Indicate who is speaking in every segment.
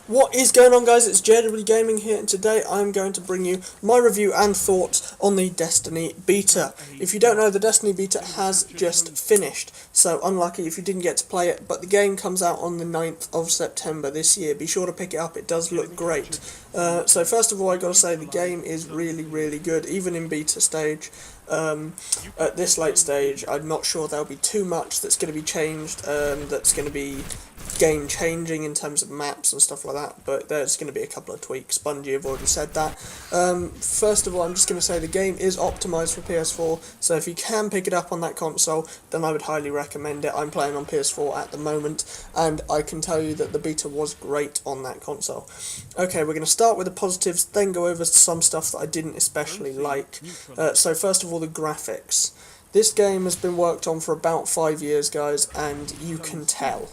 Speaker 1: What is going on, guys? It's JW Gaming here, and today I'm going to bring you my review and thoughts on the Destiny beta. If you don't know, the Destiny beta has just finished, so unlucky if you didn't get to play it, but the game comes out on the 9th of September this year. Be sure to pick it up, it does look great. So first of all, I gotta say the game is really good, even in beta stage. At this late stage, I'm not sure there'll be too much that's going to be changed, that's going to be game changing in terms of maps and stuff like that, but there's going to be a couple of tweaks. Bungie have already said that. First of all, I'm just going to say the game is optimised for PS4, so if you can pick it up on that console, then I would highly recommend it. I'm playing on PS4 at the moment, and I can tell you that the beta was great on that console. Okay, we're going to start with the positives, then go over some stuff that I didn't especially like. So first of all, the graphics. This game has been worked on for about 5 years, guys, and you can tell.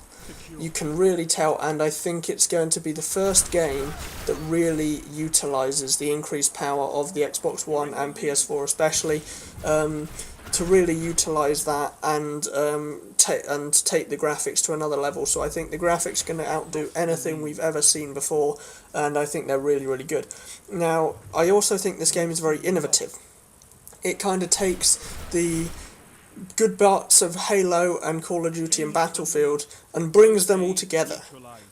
Speaker 1: You can really tell, and I think it's going to be the first game that really utilises the increased power of the Xbox One and PS4 especially, to really utilise that and take the graphics to another level. So I think the graphics are going to outdo anything we've ever seen before, and I think they're really good. Now, I also think this game is very innovative. It kind of takes the good parts of Halo and Call of Duty and Battlefield and brings them all together.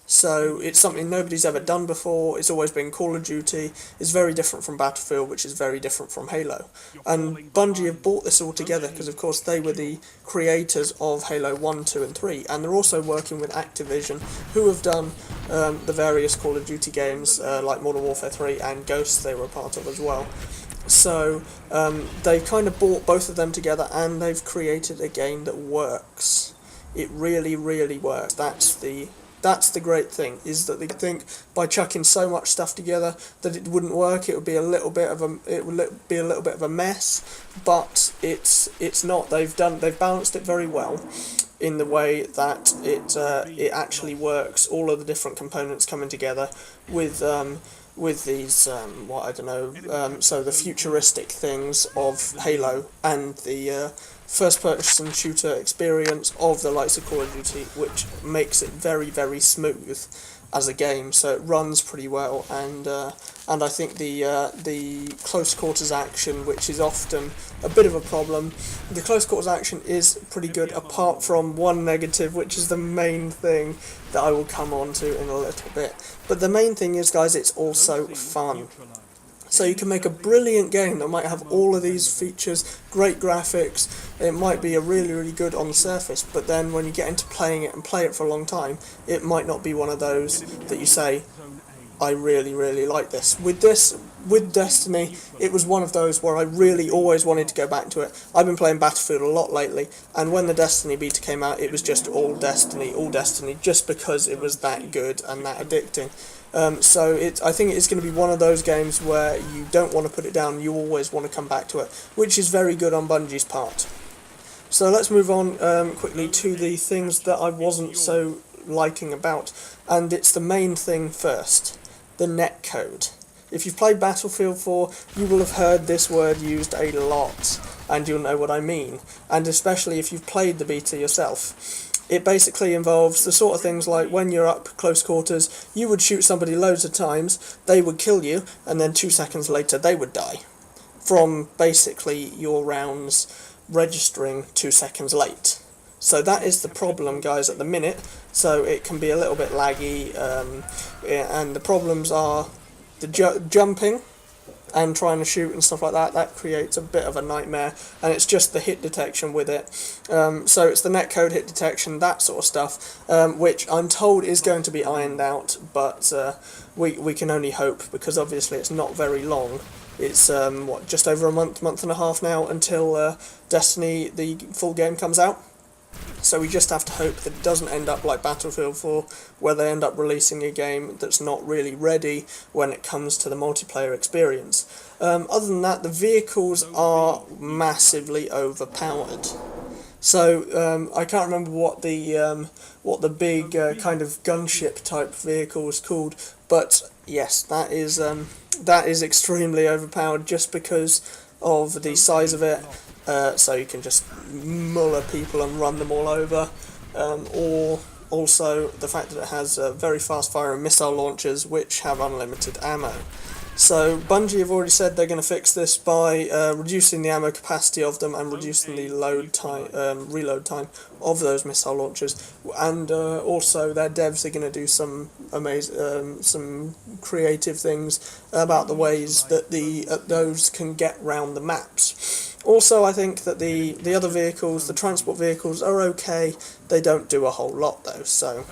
Speaker 1: So it's something nobody's ever done before. It's always been Call of Duty. It's very different from Battlefield, which is very different from Halo. And Bungie have brought this all together because, of course, they were the creators of Halo 1, 2 and 3, and they're also working with Activision, who have done the various Call of Duty games like Modern Warfare 3 and Ghosts they were a part of as well. So they've kind of brought both of them together, and they've created a game that works. It really works. That's the great thing, is that they think by chucking so much stuff together that it wouldn't work. It would be a little bit of a mess, but it's not. They've balanced it very well in the way that it actually works. All of the different components coming together with these, so the futuristic things of Halo and the first-person shooter experience of the likes of Call of Duty, which makes it very smooth as a game. So it runs pretty well, and I think the close quarters action, which is often a bit of a problem, the close quarters action is pretty good, apart from one negative, which is the main thing that I will come on to in a little bit. But the main thing is, guys, it's also fun. So you can make a brilliant game that might have all of these features, great graphics. It might be a really good on the surface, but then when you get into playing it and play it for a long time, it might not be one of those that you say, I really like this. With Destiny, it was one of those where I really always wanted to go back to it. I've been playing Battlefield a lot lately, and when the Destiny beta came out, it was just all Destiny, just because it was that good and that addicting. So I think it's going to be one of those games where you don't want to put it down, you always want to come back to it, which is very good on Bungie's part. So let's move on quickly to the things that I wasn't so liking about, and it's the main thing first, the netcode. If you've played Battlefield 4, you will have heard this word used a lot, and you'll know what I mean, and especially if you've played the beta yourself. It basically involves the sort of things like when you're up close quarters, you would shoot somebody loads of times, they would kill you, and then 2 seconds later they would die. From basically your rounds registering 2 seconds late. So that is the problem, guys, at the minute. So it can be a little bit laggy, and the problems are the jumping and trying to shoot and stuff like that. That creates a bit of a nightmare, and it's just the hit detection with it. So it's the netcode, hit detection, that sort of stuff, which I'm told is going to be ironed out, but we can only hope, because obviously it's not very long. It's just over a month and a half now until Destiny, the full game, comes out. So we just have to hope that it doesn't end up like Battlefield 4, where they end up releasing a game that's not really ready when it comes to the multiplayer experience. Other than that, the vehicles are massively overpowered. So I can't remember what the big kind of gunship type vehicle is called, but yes, that is extremely overpowered just because of the size of it. So you can just muller people and run them all over, or also the fact that it has very fast firing missile launchers which have unlimited ammo. So Bungie have already said they're going to fix this by reducing the ammo capacity of them and reducing the reload time of those missile launchers, and also their devs are going to do some some creative things about the ways that those can get round the maps. Also, I think that the other vehicles, the transport vehicles, are okay. They don't do a whole lot though, so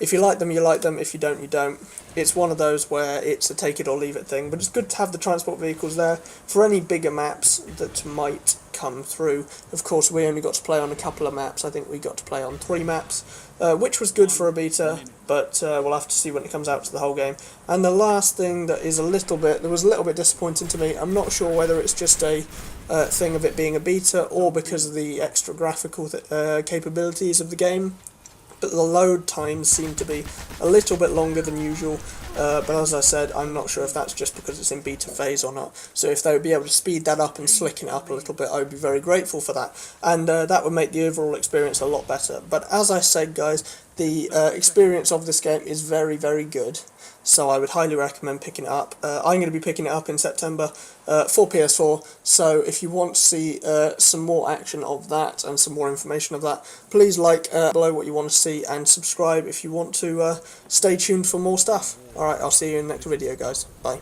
Speaker 1: if you like them, you like them. If you don't, you don't. It's one of those where it's a take it or leave it thing, but it's good to have the transport vehicles there for any bigger maps that might come through. Of course, we only got to play on a couple of maps. I think we got to play on 3 maps, which was good for a beta, but we'll have to see when it comes out to the whole game. And the last thing that was a little bit disappointing to me, I'm not sure whether it's just a thing of it being a beta or because of the extra graphical capabilities of the game, but the load times seem to be a little bit longer than usual, but as I said, I'm not sure if that's just because it's in beta phase or not. So if they would be able to speed that up and slicken it up a little bit, I would be very grateful for that, and that would make the overall experience a lot better. But as I said, guys, the experience of this game is very, very good, so I would highly recommend picking it up. I'm going to be picking it up in September for PS4, so if you want to see some more action of that and some more information of that, please like below what you want to see and subscribe if you want to stay tuned for more stuff. Alright, I'll see you in the next video, guys. Bye.